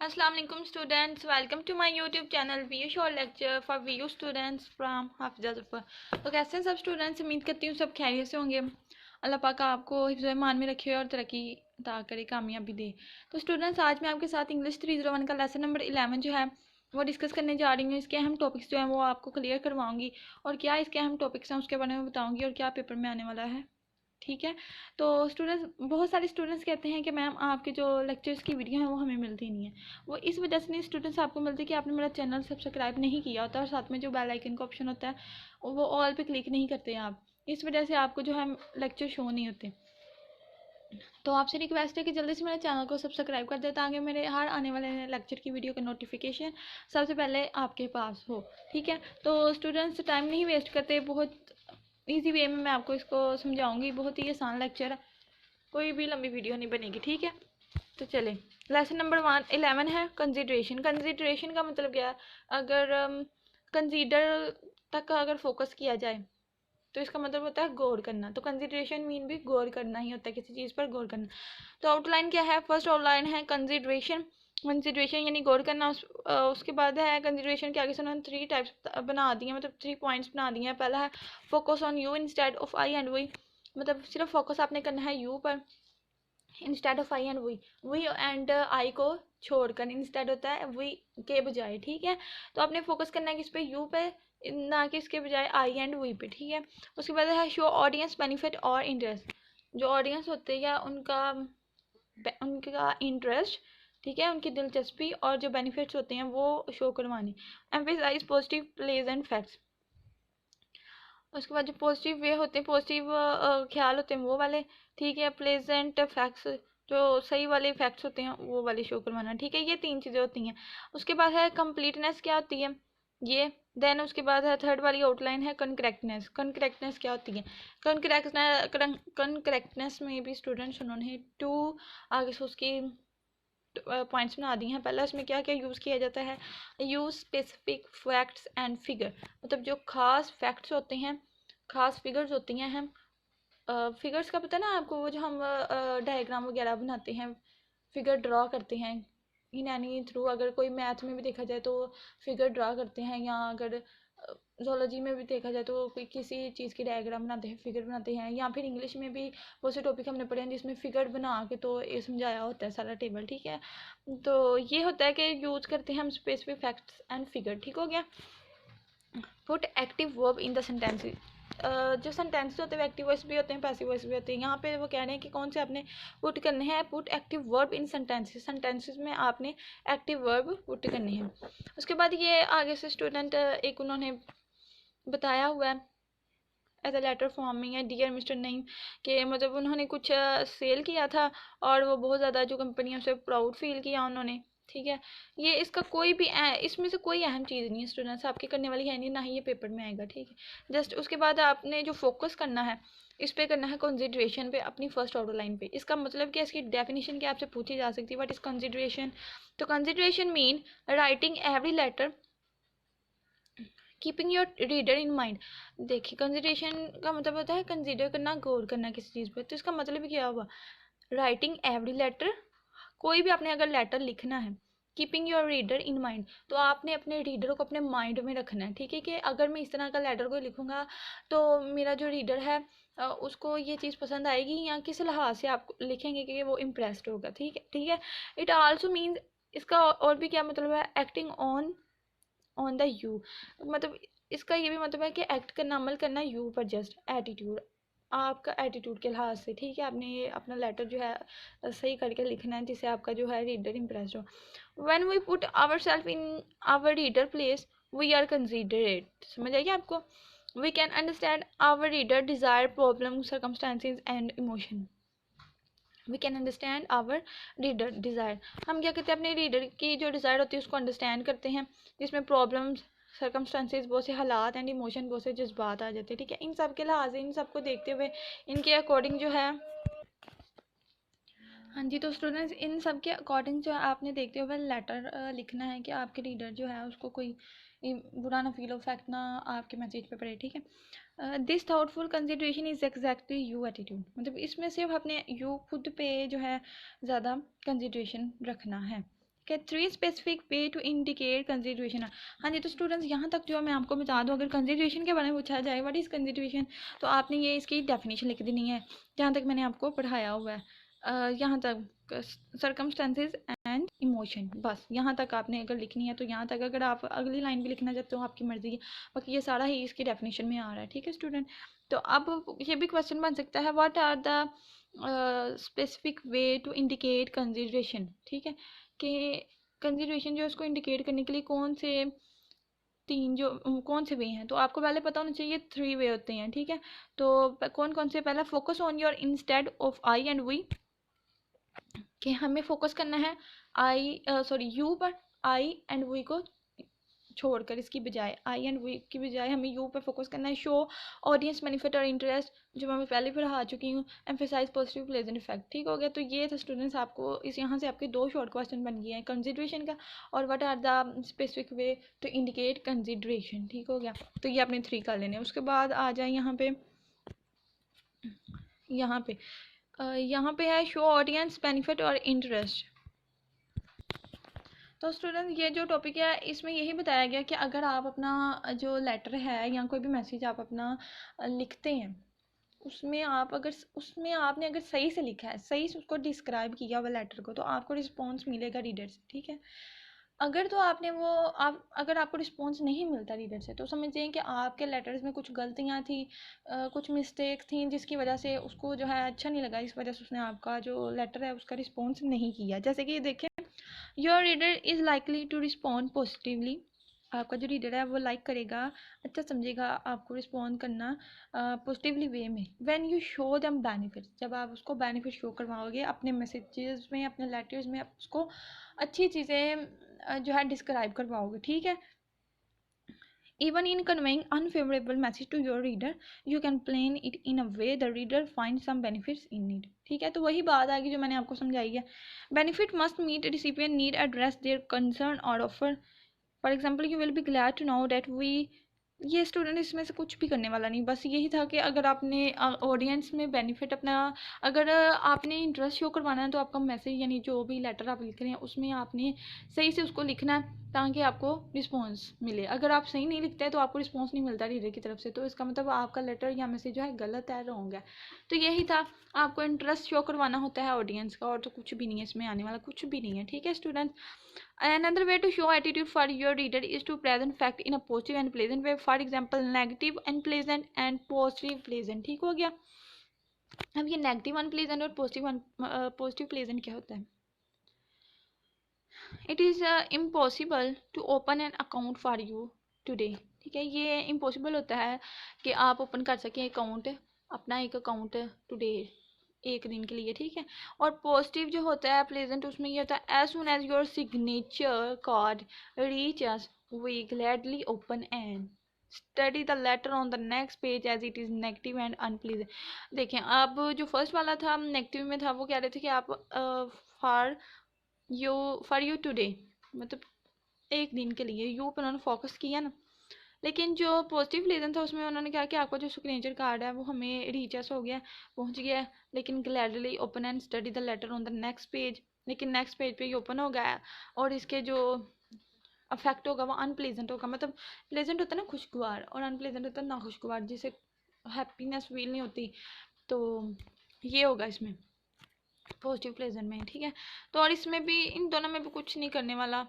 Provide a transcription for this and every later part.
अस्सलाम वालेकुम students, welcome to my YouTube channel V U short lecture for V U students from Hafiza Zafar. तो कैसे हैं सब स्टूडेंट्स? उम्मीद करती हूँ सब खैरियत से होंगे। अल्लाह पाक आपको हिफ्ज़ ईमान में रखे और तरक्की अता करे, कामयाबी दे। तो स्टूडेंट्स, आज मैं आपके साथ इंग्लिश 301 का लेसन नंबर 11 जो है वो डिस्कस करने जा रही हूँ। इसके अहम टॉपिक्स जो हैं वो आपको क्लियर करवाऊँगी और क्या इसके अहम टॉपिक्स हैं उसके बारे में बताऊँगी और क्या पेपर में आने वाला है। ठीक है। तो स्टूडेंट्स, बहुत सारे स्टूडेंट्स कहते हैं कि मैम आपके जो लेक्चर्स की वीडियो है वो हमें मिलती नहीं है। वो इस वजह से नहीं स्टूडेंट्स आपको मिलती कि आपने मेरा चैनल सब्सक्राइब नहीं किया होता और साथ में जो बेल आइकन का ऑप्शन होता है वो ऑल पे क्लिक नहीं करते हैं आप। इस वजह से आपको जो है लेक्चर शो नहीं होते। तो आपसे रिक्वेस्ट है कि जल्दी से मेरे चैनल को सब्सक्राइब कर दे ताकि मेरे हर आने वाले लेक्चर की वीडियो का नोटिफिकेशन सबसे पहले आपके पास हो। ठीक है। तो स्टूडेंट्स, टाइम नहीं वेस्ट करते, बहुत ईजी वे में मैं आपको इसको समझाऊंगी। बहुत ही आसान लेक्चर है, कोई भी लंबी वीडियो नहीं बनेगी। ठीक है। तो चले, लेसन नंबर 11 है कंसिडरेशन। कंसिडरेशन का मतलब क्या है? अगर कंसीडर तक अगर फोकस किया जाए तो इसका मतलब होता है गौर करना। तो कंसिडरेशन मीन भी गौर करना ही होता है, किसी चीज़ पर गौर करना। तो आउटलाइन क्या है? फर्स्ट आउटलाइन है कंसिडरेशन। कंसिडरेशन यानी गौर करना। उसके बाद है कंसिडरेशन के आगे से उन्होंने 3 टाइप्स बना दिए, मतलब 3 पॉइंट्स बना दिए हैं। पहला है focus on you instead of I and we, मतलब सिर्फ फोकस आपने करना है यू पर instead of I and we and I को छोड़कर। इंस्टेड होता है वी के बजाय। ठीक है। तो आपने फोकस करना है किस पे? यू पे, ना कि इसके बजाय आई एंड वी पे। ठीक है। उसके बाद है शो ऑडियंस बेनिफिट और इंटरेस्ट। जो ऑडियंस होते हैं उनका उनका इंटरेस्ट, ठीक है, उनकी दिलचस्पी और जो बेनिफिट्स होते हैं वो शो करवाने। Emphasise positive pledge and facts. उसके बाद जो पॉजिटिव वे होते हैं, पॉजिटिव ख्याल होते हैं वो वाले। ठीक है। प्लेजेंट फैक्ट्स, जो सही वाले फैक्ट्स होते हैं वो वाले शो करवाना। ठीक है। ये 3 चीज़ें होती हैं। उसके बाद है कंप्लीटनेस, क्या होती है ये। देन उसके बाद है थर्ड वाली आउटलाइन है कनकरेक्टनेस। कनकरेक्टनेस क्या होती है? कनकरेक्टनेस में भी स्टूडेंट्स उन्होंने 2 आगे से उसकी पॉइंट्स बना दिए हैं। पहला इसमें क्या क्या यूज़ किया जाता है? Use specific facts and figure, मतलब जो खास फैक्ट्स होते हैं, खास फिगर्स होती हैं। हम फिगर्स का पता है ना आपको, वो जो हम डायग्राम वगैरह बनाते हैं, फिगर ड्रॉ करते हैं इन एनी थ्रू। अगर कोई मैथ में भी देखा जाए तो फिगर ड्रॉ करते हैं, या अगर जोलॉजी में भी देखा जाए तो कोई किसी चीज़ की डायग्राम बनाते हैं, फिगर बनाते हैं। या फिर इंग्लिश में भी बहुत से टॉपिक हमने पढ़े हैं जिसमें फिगर बना के तो ये समझाया होता है सारा टेबल। ठीक है। तो ये होता है कि यूज़ करते हैं हम स्पेसिफिक फैक्ट्स एंड फिगर। ठीक हो गया। Put active verb in the sentences. जो सेंटेंसेस होते हैं वो एक्टिव वॉइस भी होते हैं, पैसिव वॉइस भी होते हैं। यहाँ पे वो कह रहे हैं कि कौन से आपने पुट करने हैं? Put active verb in sentences. Sentences में आपने एक्टिव वर्ब पुट करने हैं। उसके बाद ये आगे से स्टूडेंट एक उन्होंने बताया हुआ है एज अ लेटर फॉर्म में है, डियर मिस्टर नईम, कि मतलब उन्होंने कुछ सेल किया था और वो बहुत ज़्यादा जो कंपनी है उससे प्राउड फील किया उन्होंने। ठीक है। ये इसका कोई भी इसमें से कोई अहम चीज़ नहीं है स्टूडेंट्स, आपके करने वाली है नहीं, ना ही ये पेपर में आएगा। ठीक है। जस्ट उसके बाद आपने जो फोकस करना है इस पे करना है कंसिडरेशन पे, अपनी फर्स्ट ऑर्डर लाइन पे। इसका मतलब क्या, इसकी डेफिनेशन क्या आपसे पूछी जा सकती है? What is consideration? तो consideration mean writing every letter keeping your reader in mind. देखिए, कंसिडरेशन का मतलब होता है कंसिडर करना, गौर करना किसी चीज़ पर। तो इसका मतलब क्या हुआ? राइटिंग एवरी लेटर, कोई भी आपने अगर लेटर लिखना है, keeping your reader in mind, तो आपने अपने रीडर को अपने माइंड में रखना है। ठीक है। कि अगर मैं इस तरह का लेटर को लिखूंगा तो मेरा जो रीडर है उसको ये चीज़ पसंद आएगी, या किस लिहाज से आप लिखेंगे कि वो इम्प्रेस्ड होगा। ठीक है। ठीक है। इट आल्सो मीन्स, इसका और भी क्या मतलब है? एक्टिंग ऑन द यू, मतलब इसका ये भी मतलब है कि एक्ट करना, अमल करना यू पर, जस्ट एटीट्यूड, आपका एटीट्यूड के लिहाज से। ठीक है। आपने ये अपना लेटर जो है सही करके लिखना है जिससे आपका जो है रीडर इम्प्रेस हो। When we put our self in our reader place we are considerate. समझ आइए आपको? We can understand our reader desire, problem, circumstances and emotion. We can understand our reader desire, हम क्या करते हैं? अपने रीडर की जो डिज़ायर होती है उसको अंडरस्टैंड करते हैं, जिसमें प्रॉब्लम्स, सर्कमस्टांसेस, बहुत से हालात एंड इमोशन, बहुत से जज्बात आ जाते हैं। ठीक है। इन सब के लिहाज से, इन सब को देखते हुए, इनके अकॉर्डिंग जो है, हाँ जी, तो स्टूडेंट्स इन सब के अकॉर्डिंग जो आपने देखते हुए लेटर लिखना है कि आपके रीडर जो है उसको कोई बुरा ना फील हो, फैक्ट ना आपके मैसेज पे पड़े। ठीक है। This thoughtful consideration is exactly you attitude, मतलब इसमें सिर्फ अपने यू खुद पे जो है ज़्यादा कंसिडरेशन रखना है। कि 3 specific way to indicate consideration. हाँ जी, तो स्टूडेंट्स यहाँ तक जो मैं आपको बता दूँ, अगर कंसिडरेशन के बारे में पूछा जाए व्हाट इज़ कंसिडरेशन, तो आपने ये इसकी डेफिनेशन लिख देनी है जहाँ तक मैंने आपको पढ़ाया हुआ है। यहाँ तक सर्कमस्टेंसेस एंड इमोशन, बस यहाँ तक आपने अगर लिखनी है तो यहाँ तक। अगर आप अगली लाइन भी लिखना चाहते हो आपकी मर्ज़ी है, बाकी ये सारा ही इसकी डेफिनेशन में आ रहा है। ठीक है स्टूडेंट, तो अब ये भी क्वेश्चन बन सकता है what are the specific way to indicate consideration. ठीक है, कि कंसिडरेशन जो है उसको इंडिकेट करने के लिए कौन से वे हैं, तो आपको पहले पता होना चाहिए 3 वे होते हैं। ठीक है, तो कौन कौन से, पहला focus on your instead of I and we, कि हमें फोकस करना है यू पर, आई एंड वी को छोड़कर, इसकी बजाय आई एंड वी की बजाय हमें यू पर फोकस करना है। शो ऑडियंस बेनिफिट और इंटरेस्ट, जो मैं पहले पढ़ा चुकी हूँ। Emphasize positive pleasant effect. ठीक हो गया, तो ये था स्टूडेंट्स, आपको इस यहाँ से आपके 2 शॉर्ट क्वेश्चन बन गए हैं, कंसिडरेशन का और what are the specific way to indicate consideration. ठीक हो गया, तो ये आपने 3 कर लेने हैं। उसके बाद आ जाए यहाँ पे यहाँ पे है शो ऑडियंस बेनिफिट और इंटरेस्ट। तो स्टूडेंट ये जो टॉपिक है इसमें यही बताया गया कि अगर आप अपना जो लेटर है या कोई भी मैसेज आप अपना लिखते हैं, उसमें आपने अगर सही से लिखा है, सही से उसको डिस्क्राइब किया हुआ लेटर को, तो आपको रिस्पॉन्स मिलेगा रीडर से। ठीक है, अगर तो आपने अगर आपको रिस्पॉन्स नहीं मिलता रीडर से, तो समझिए कि आपके लेटर्स में कुछ गलतियाँ थी, कुछ मिस्टेक थी, जिसकी वजह से उसको जो है अच्छा नहीं लगा, इस वजह से उसने आपका जो लेटर है उसका रिस्पॉन्स नहीं किया। जैसे कि देखें, your reader is likely to respond positively, आपका जो रीडर है वो लाइक करेगा, अच्छा समझेगा आपको रिस्पॉन्ड करना पॉजिटिवली वे में। When you show them benefit, जब आप उसको बेनिफिट शो करवाओगे अपने मैसेजेस में, अपने लेटर्स में, उसको अच्छी चीज़ें जो है डिस्क्राइब करवाओगे। ठीक है, even in conveying unfavorable message to your reader, you can plan it in a way the reader finds some benefits in it। ठीक है, तो वही बात आएगी जो मैंने आपको समझाई है। benefit must meet recipient need, address their concern or offer, for example you will be glad to know that we, ये स्टूडेंट इसमें से कुछ भी करने वाला नहीं, बस यही था कि अगर आपने ऑडियंस में बेनिफिट अपना, अगर आपने इंटरेस्ट शो करवाना है तो आपका मैसेज यानी जो भी लेटर आप लिख रहे हैं उसमें आपने सही से उसको लिखना है ताकि आपको रिस्पॉन्स मिले। अगर आप सही नहीं लिखते हैं तो आपको रिस्पॉन्स नहीं मिलता रीडर की तरफ से, तो इसका मतलब आपका लेटर या मैसेज जो है गलत है, रॉन्ग है। तो यही था, आपको इंटरेस्ट शो करवाना होता है ऑडियंस का, और तो कुछ भी नहीं है इसमें, आने वाला कुछ भी नहीं है। ठीक है student, another way to show attitude for your reader is to present fact in a positive and pleasant way, for example negative unpleasant and positive pleasant। ठीक हो गया, अब ये नेगेटिव अनप्लेजेंट और पॉजिटिव प्लेजेंट क्या होता है। It is impossible to open an account for you today. ठीक है, ये इम्पॉसिबल होता है कि आप ओपन कर सकें अकाउंट, अपना एक अकाउंट टुडे, एक दिन के लिए। ठीक है, और पॉजिटिव जो होता है प्लेजेंट, उसमें ये होता है as soon as your signature card reach us we gladly open and study the letter on the next page as it is negative and unpleasant. देखें, अब जो फर्स्ट वाला था नेगेटिव में था, वो कह रहे थे कि आप फॉर यू टुडे, मतलब एक दिन के लिए, यू पर उन्होंने फोकस किया ना। लेकिन जो पॉजिटिव रीज़न था उसमें उन्होंने कहा कि आपका जो सिग्नेचर कार्ड है वो हमें रीचेस हो गया, पहुंच गया, लेकिन gladly open and study the letter on the next page, लेकिन नेक्स्ट पेज पे ही ओपन हो गया और इसके जो अफेक्ट होगा वो अनप्लेजेंट होगा। मतलब प्लेजेंट होता है ना खुशगवार, और अनप्लेजेंट होता है ना खुशगवार, जिसे हैप्पीनेस फील नहीं होती, तो ये होगा इसमें पॉजिटिव प्लेजेंट में। ठीक है, तो और इसमें भी, इन दोनों में भी कुछ नहीं करने वाला,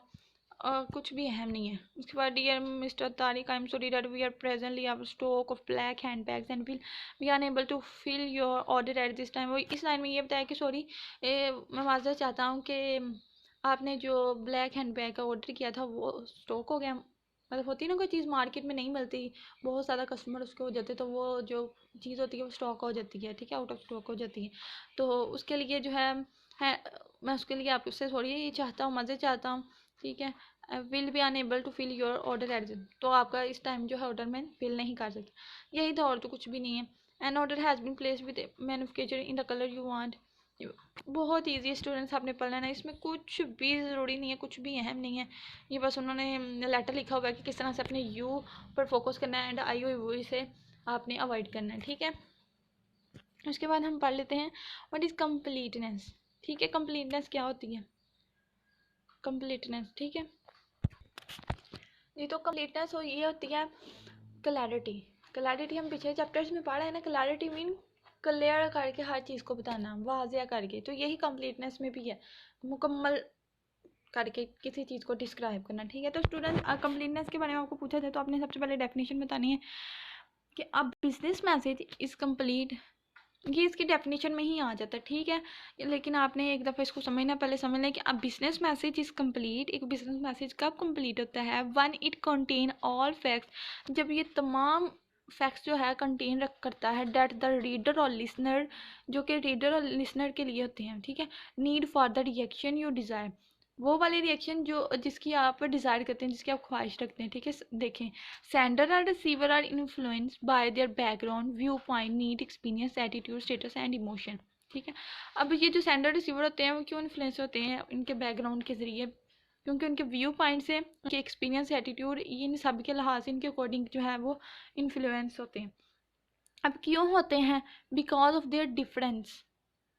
कुछ भी अहम नहीं है। उसके बाद dear mister Tariq, I am sorry that we are presently our stock of black hand bags and will we are unable to fill your order at this time. वो इस लाइन में ये बताया कि सॉरी, मैं माजरत चाहता हूँ कि आपने जो ब्लैक हैंड बैग का ऑर्डर किया था वो स्टॉक हो गया। मतलब होती है ना कोई चीज़ मार्केट में नहीं मिलती, बहुत ज़्यादा कस्टमर उसके हो जाते, तो वो जो चीज़ होती है वो स्टॉक हो जाती है। ठीक है, आउट ऑफ स्टॉक हो जाती है, तो उसके लिए जो है मैं उसके लिए आपसे सॉरी चाहता हूँ, मज़े चाहता हूँ। ठीक है, will be unable to fill your order at, तो आपका इस टाइम जो है ऑर्डर मैं फिल नहीं कर सकती, यही था, और तो कुछ भी नहीं है। An order has been placed with manufacture in the colour you want. बहुत ईजी स्टूडेंट्स आपने पढ़ लेना, इसमें कुछ भी ज़रूरी नहीं है, कुछ भी अहम नहीं है। ये बस उन्होंने लेटर लिखा हुआ है कि किस तरह से अपने यू पर फोकस करना है एंड आई ओ से आपने अवॉइड करना है। ठीक है, उसके बाद हम पढ़ लेते हैं व्हाट इज़ कम्प्लीटनेस। ठीक है, कम्प्लीटनेस क्या होती है। कंप्लीटनेस, ठीक है। ये तो कंप्लीटनेस हो, ये होती है क्लैरिटी। क्लैरिटी हम पिछले चैप्टर्स में पढ़ा है ना, क्लैरिटी मीन क्लियर करके हर चीज़ को बताना, वाज़िया करके, तो यही कंप्लीटनेस में भी है, मुकम्मल करके किसी चीज़ को डिस्क्राइब करना, ठीक है। तो स्टूडेंट कंप्लीटनेस के बारे में आपको पूछा था तो आपने सबसे पहले डेफिनेशन बतानी है कि a business message is complete, ये इसकी डेफिनेशन में ही आ जाता है, ठीक है। लेकिन आपने एक दफ़ा इसको समझना, पहले समझ लें कि अब बिजनेस मैसेज इज़ कंप्लीट, एक बिजनेस मैसेज कब कंप्लीट होता है, one it contain all facts, जब ये तमाम फैक्ट्स जो है कंटेन रख करता है, डेट द रीडर और लिसनर, जो कि रीडर और लिसनर के लिए होते हैं, ठीक है, need for the reaction you desire, वो वाली रिएक्शन जो जिसकी आप डिज़ायर करते हैं, जिसकी आप ख्वाहिश रखते हैं, ठीक है। देखें, सेंडर और receiver are influenced by their background, view point, need, experience, attitude, status and emotion, ठीक है। अब ये जो सेंडर रिसीवर होते हैं वो क्यों इन्फ्लुएंस होते हैं, इनके बैकग्राउंड के ज़रिए, क्योंकि उनके व्यू पॉइंट से, उनके एक्सपीरियंस, एटीट्यूड, इन सब के लिहाज से इनके अकॉर्डिंग जो है वो इन्फ्लुएंस होते हैं। अब क्यों होते हैं, बिकॉज ऑफ देयर डिफरेंस,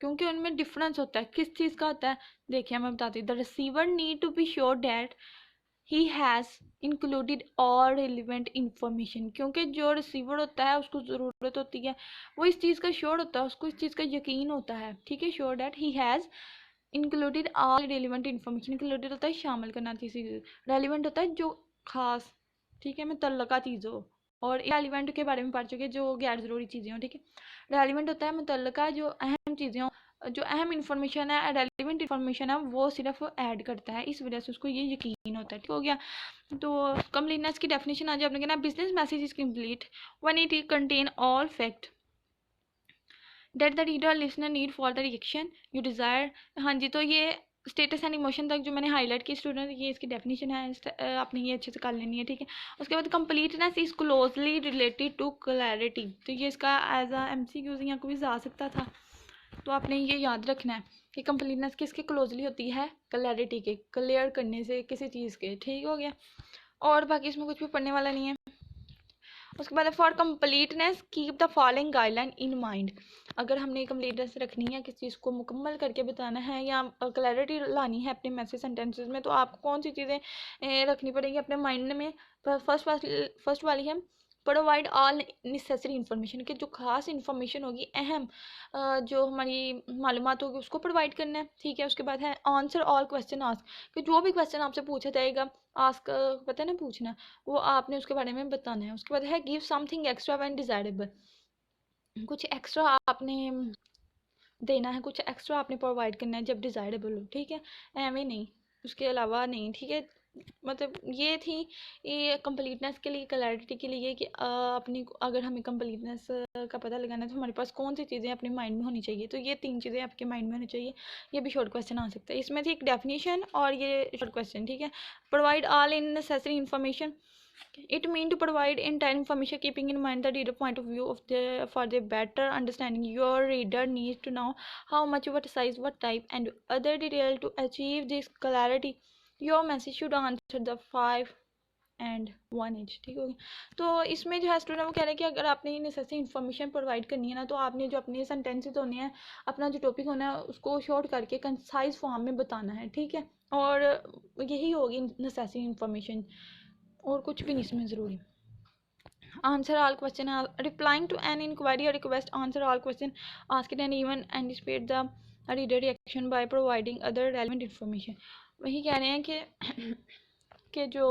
क्योंकि उनमें डिफरेंस होता है। किस चीज़ का होता है, देखिए मैं बताती हूँ। The receiver need to be sure that he has included all relevant information, क्योंकि जो रिसीवर होता है उसको ज़रूरत होती है, वो इस चीज़ का श्योर होता है, उसको इस चीज़ का यकीन होता है, ठीक है। Sure that he has included all relevant information, included होता है शामिल करना किसी, रेलिवेंट होता है जो खास, ठीक है, मुतल्लका चीज़ हो, और रेलिवेंट के बारे में पढ़ चुके जो गैर ज़रूरी चीज़ें हों, ठीक है। रेलिवेंट होता है मुतल्लका जो अहम चीज़ें हों, जो अहम इंफॉर्मेशन है, रेलिवेंट इंफॉर्मेशन है, वो सिर्फ ऐड करता है, इस वजह से उसको ये यकीन होता है, ठीक हो गया। तो कंप्लीटनेस की डेफिनेशन आज आपने कहना, business message is complete when it contain all fact that the reader listener need for the reaction you desire. हाँ जी, तो ये स्टेटस एंड इमोशन तक जो मैंने हाईलाइट की स्टूडेंट, ये इसकी डेफिनेशन है, आपने ये अच्छे से कर लेनी है, ठीक है। उसके बाद completeness is closely related to clarity, तो ये इसका एज अ MCQ यहाँ को भी आ सकता था, तो आपने ये याद रखना है कि कंप्लीटनेस किसके क्लोजली होती है, क्लैरिटी के, क्लियर करने से किसी चीज़ के, ठीक हो गया। और बाकी इसमें कुछ भी पढ़ने वाला नहीं है। उसके बाद for completeness keep the following guideline in mind, अगर हमने कंप्लीटनेस रखनी है, किसी चीज़ को मुकम्मल करके बताना है या क्लैरिटी लानी है अपने मैसेज सेंटेंसेस में, तो आपको कौन सी चीज़ें रखनी पड़ेंगी अपने माइंड में। फर्स्ट वाली है प्रोवाइड ऑल नेसेसरी इन्फॉर्मेशन, कि जो खास इन्फॉर्मेशन होगी, अहम जो हमारी मालूमात होगी उसको प्रोवाइड करना है, ठीक है। उसके बाद है आंसर ऑल क्वेश्चन आस्क, कि जो भी क्वेश्चन आपसे पूछा जाएगा, आस्क पता है ना, पूछना, वो आपने उसके बारे में बताना है। उसके बाद है give something extra when desirable, कुछ एक्स्ट्रा आपने देना है, कुछ एक्स्ट्रा आपने प्रोवाइड करना है जब डिजायरेबल हो, ठीक है, एवं नहीं, उसके अलावा नहीं, ठीक है। मतलब ये थी ये कंप्लीटनेस के लिए, क्लैरिटी के लिए कि अपनी, अगर हमें कंप्लीटनेस का पता लगाना है तो हमारे पास कौन सी चीज़ें अपने माइंड में होनी चाहिए, तो ये 3 चीज़ें आपके माइंड में होनी चाहिए। ये भी शॉर्ट क्वेश्चन आ सकता है, इसमें थी एक डेफिनेशन और ये शॉर्ट क्वेश्चन, ठीक है। Provide all in necessary information, it mean to provide entire information keeping in mind the reader point of view of the for the better understanding. Your reader needs to know how much, what size, what type and other detail to achieve this clarity. Your message should answer the 5 and 1 inch, ठीक हो गया। तो इसमें जो है student वो कह रहे हैं कि अगर आपने ये नेसेसरी इन्फॉर्मेशन प्रोवाइड करनी है ना, तो आपने जो अपने सेंटेंसेस होने हैं, अपना जो टॉपिक होना है उसको शॉर्ट करके कंसाइज फॉर्म में बताना है, ठीक है। और यही होगी नेसेसरी इन्फॉर्मेशन, और कुछ भी नहीं इसमें ज़रूरी। Answer all question, replying to an inquiry और request, answer all question asked and even anticipate the reader reaction by providing other relevant information. वही कह रहे हैं कि जो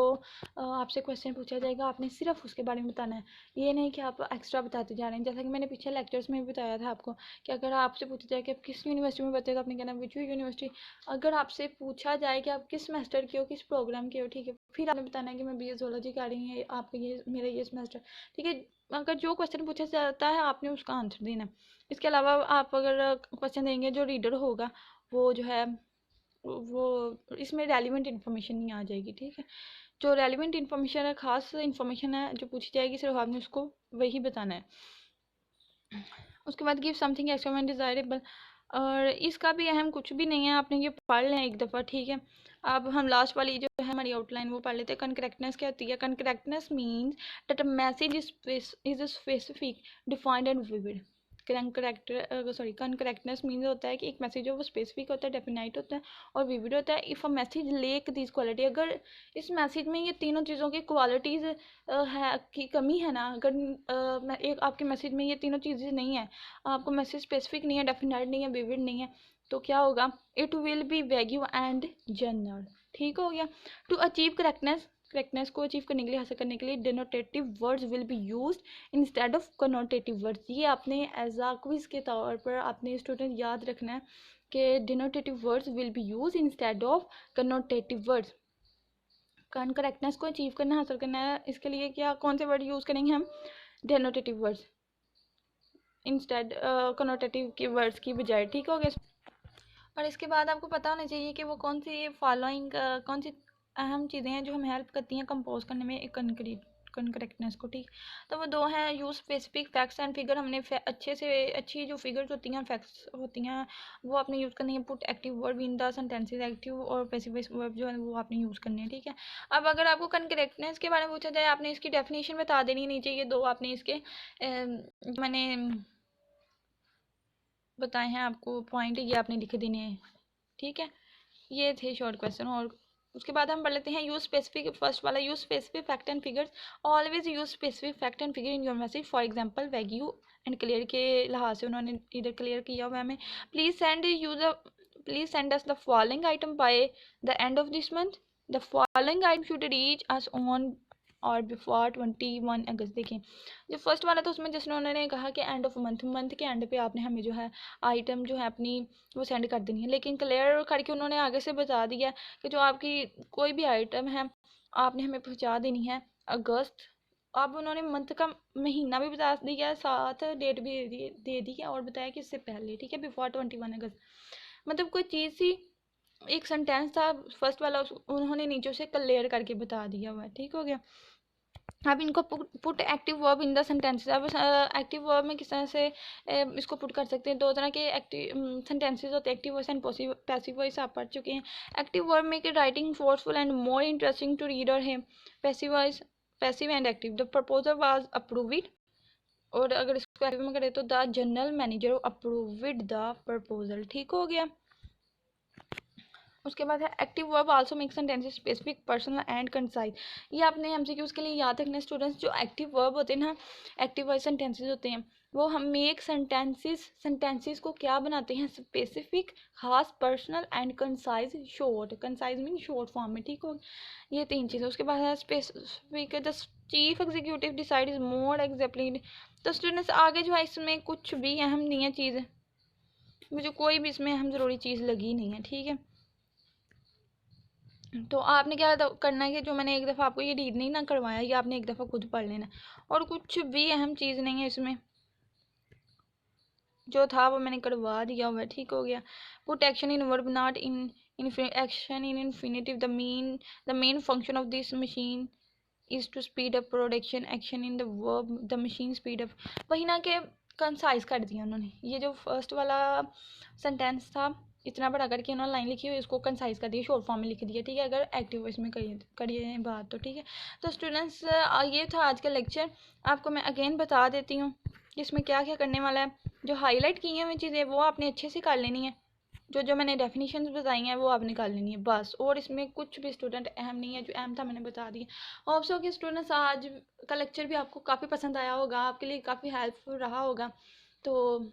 आपसे क्वेश्चन पूछा जाएगा, आपने सिर्फ उसके बारे में बताना है, ये नहीं कि आप एक्स्ट्रा बताते जा रहे हैं। जैसा कि मैंने पीछे लेक्चर्स में भी बताया था आपको कि अगर आपसे पूछा जाए कि आप किस यूनिवर्सिटी में पढ़ते हो, तो आपने कहना विच यूनिवर्सिटी। अगर आपसे पूछा जाए कि आप किस सेमेस्टर के हो, किस प्रोग्राम के हो, ठीक है, फिर आपने बताना है कि मैं BA ज़ूलॉजी कर रही हूँ, आपका ये मेरा ये सेमेस्टर, ठीक है। अगर जो क्वेश्चन पूछा जाता है आपने उसका आंसर देना है। इसके अलावा आप अगर क्वेश्चन देंगे, जो रीडर होगा वो जो है वो इसमें रेलिवेंट इन्फॉर्मेशन नहीं आ जाएगी, ठीक है। जो रेलिवेंट इन्फॉर्मेशन है, ख़ास इन्फॉर्मेशन है जो पूछी जाएगी, सिर्फ आपने उसको वही बताना है। उसके बाद give something extra when desirable, और इसका भी अहम कुछ भी नहीं है, आपने ये पढ़ लें एक दफ़ा, ठीक है। अब हम लास्ट वाली जो है हमारी आउटलाइन वो पढ़ लेते हैं। कनकरेक्टनेस क्या होती है? Concreteness means that a message is specific, defined and vivid. Concreteness means होता है कि एक मैसेज जो वो स्पेसिफिक होता है, डेफिनाइट होता है और विविड होता है। If a message lake this quality, अगर इस मैसेज में ये तीनों चीज़ों की क्वालिटीज़ है की कमी है ना, अगर एक आपके मैसेज में ये तीनों चीज़ें नहीं है, आपको मैसेज स्पेसिफिक नहीं है, डेफिनाइट नहीं है, विविड नहीं है, तो क्या होगा, it will be vague and general. ठीक हो गया। टू अचीव करेक्टनेस को अचीव करने के लिए, हासिल करने के लिए denotative words will be used instead of connotative words. ये आपने एज आ क्विज के तौर पर आपने स्टूडेंट याद रखना है कि denotative words will be use instead of connotative words. Correctness को अचीव करना, हासिल करना है, इसके लिए क्या कौन से वर्ड यूज़ करेंगे हम, डिनोटेटिव वर्ड्स इंस्टेड कनोटेटिव की वर्ड्स की बजाय। ठीक हो गया। और इसके बाद आपको पता होना चाहिए कि वो कौन सी फॉलोइंग कौन सी अहम चीज़ें हैं जो हमें हेल्प करती हैं कंपोज करने में एक करेक्टनेस को। ठीक, तो वो दो हैं, use specific facts and figure. हमने अच्छे से अच्छी जो फिगर्स होती हैं, फैक्ट्स होती हैं, वो आपने यूज़ करनी है। Put active verb in the sentences, active और पैसिव वर्ब जो है वो आपने यूज़ करनी है। ठीक है। अब अगर आपको करेक्टनेस के बारे में पूछा जाए, आपने इसकी डेफिनेशन बता देनी नीचे, ये दो आपने इसके मैंने बताए हैं आपको पॉइंट, ये आपने लिख देने हैं। ठीक है, ये थे शॉर्ट क्वेश्चन। और उसके बाद हम पढ़ लेते हैं यूज स्पेसिफिक। फर्स्ट वाला, use specific fact and figures. Always use specific fact and figure in your message. For example wagyu and clear के लिहाज से उन्होंने इधर क्लियर किया हुआ है हमें। Please send us the following item by the end of this month. The following item should reach us on और बिफोर 21 अगस्त। देखिए जो फर्स्ट वाला था उसमें जिसने उन्होंने कहा कि एंड ऑफ मंथ के एंड पे आपने हमें जो है आइटम जो है अपनी वो सेंड कर देनी है, लेकिन क्लियर करके उन्होंने आगे से बता दिया कि जो आपकी कोई भी आइटम है आपने हमें पहुंचा देनी है अगस्त। अब उन्होंने मंथ का महीना भी बता दिया, साथ डेट भी दे दी है और बताया कि इससे पहले। ठीक है, बिफोर 21 अगस्त। मतलब कोई चीज़ सी एक सेंटेंस था फर्स्ट वाला, उन्होंने नीचे से क्लियर करके बता दिया हुआ है। ठीक हो गया। अब इनको put active verb in the sentences. अब एक्टिव वर्ब में किस तरह से इसको पुट कर सकते हैं, दो तरह के एक्टिव सेंटेंसेस होते हैं, active voice and passive voice, आप पढ़ चुके हैं। Active verb make it writing forceful and more interesting to reader है। Passive voice, passive and active, the proposal was approved. और अगर इसको एक्टिव में करें तो the general manager approved the proposal. ठीक हो गया। उसके बाद है active verb also make sentences specific, personal and concise. ये आपने एमसीक्यूज के लिए याद रखना स्टूडेंट्स। जो एक्टिव वर्ब होते हैं ना, एक्टिव वॉइस सेंटेंसेस होते हैं, वो हम मेक सेंटेंसेस को क्या बनाते हैं, स्पेसिफिक, खास, personal and concise, short. Concise mean short form में। ठीक हो, ये तीन चीज़ें। उसके बाद है specific, the chief executive decide is more exactly. तो स्टूडेंट्स आगे जो है इसमें कुछ भी अहम नहीं है चीज़, मुझे कोई भी इसमें अहम ज़रूरी चीज़ लगी नहीं है। ठीक है, तो आपने क्या करना है कि जो मैंने एक दफ़ा आपको ये रीड नहीं ना करवाया, ये आपने एक दफ़ा खुद पढ़ लेना, और कुछ भी अहम चीज़ नहीं है इसमें, जो था वो मैंने करवा दिया हुआ है। ठीक हो गया। Put action in verb not in action in infinitive. The main function of this machine is to speed up production. Action in the verb the machine speed up. वही ना कि कंसाइज कर दिया उन्होंने। ये जो फर्स्ट वाला सेंटेंस था इतना बड़ा करके उन्होंने लाइन लिखी हुई, इसको कंसाइज कर दिया, शॉर्ट फॉर्म में लिख दिया। ठीक है, अगर एक्टिव वॉइस में करिए बात तो। ठीक है, तो स्टूडेंट्स ये था आज का लेक्चर। आपको मैं अगेन बता देती हूँ इसमें क्या क्या करने वाला है। जो हाईलाइट की हुई चीज़ें वो आपने अच्छे से कर लेनी है, जो जो मैंने डेफिनेशंस बताई हैं वो आपने कर लेनी है बस, और इसमें कुछ भी स्टूडेंट अहम नहीं है, जो अहम था मैंने बता दिया। होप सो कि स्टूडेंट्स आज का लेक्चर भी आपको काफ़ी पसंद आया होगा, आपके लिए काफ़ी हेल्पफुल रहा होगा। तो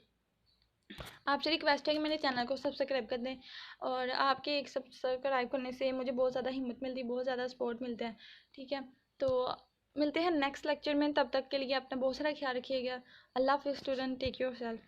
आपसे रिक्वेस्ट है कि मेरे चैनल को सब्सक्राइब कर दें, और आपके एक सब्सक्राइब करने से मुझे बहुत ज़्यादा हिम्मत मिलती है, बहुत ज़्यादा सपोर्ट मिलता है। ठीक है, तो मिलते हैं नेक्स्ट लेक्चर में, तब तक के लिए अपना बहुत सारा ख्याल रखिएगा। अल्लाह हाफिज़ स्टूडेंट, टेक योर सेल्फ।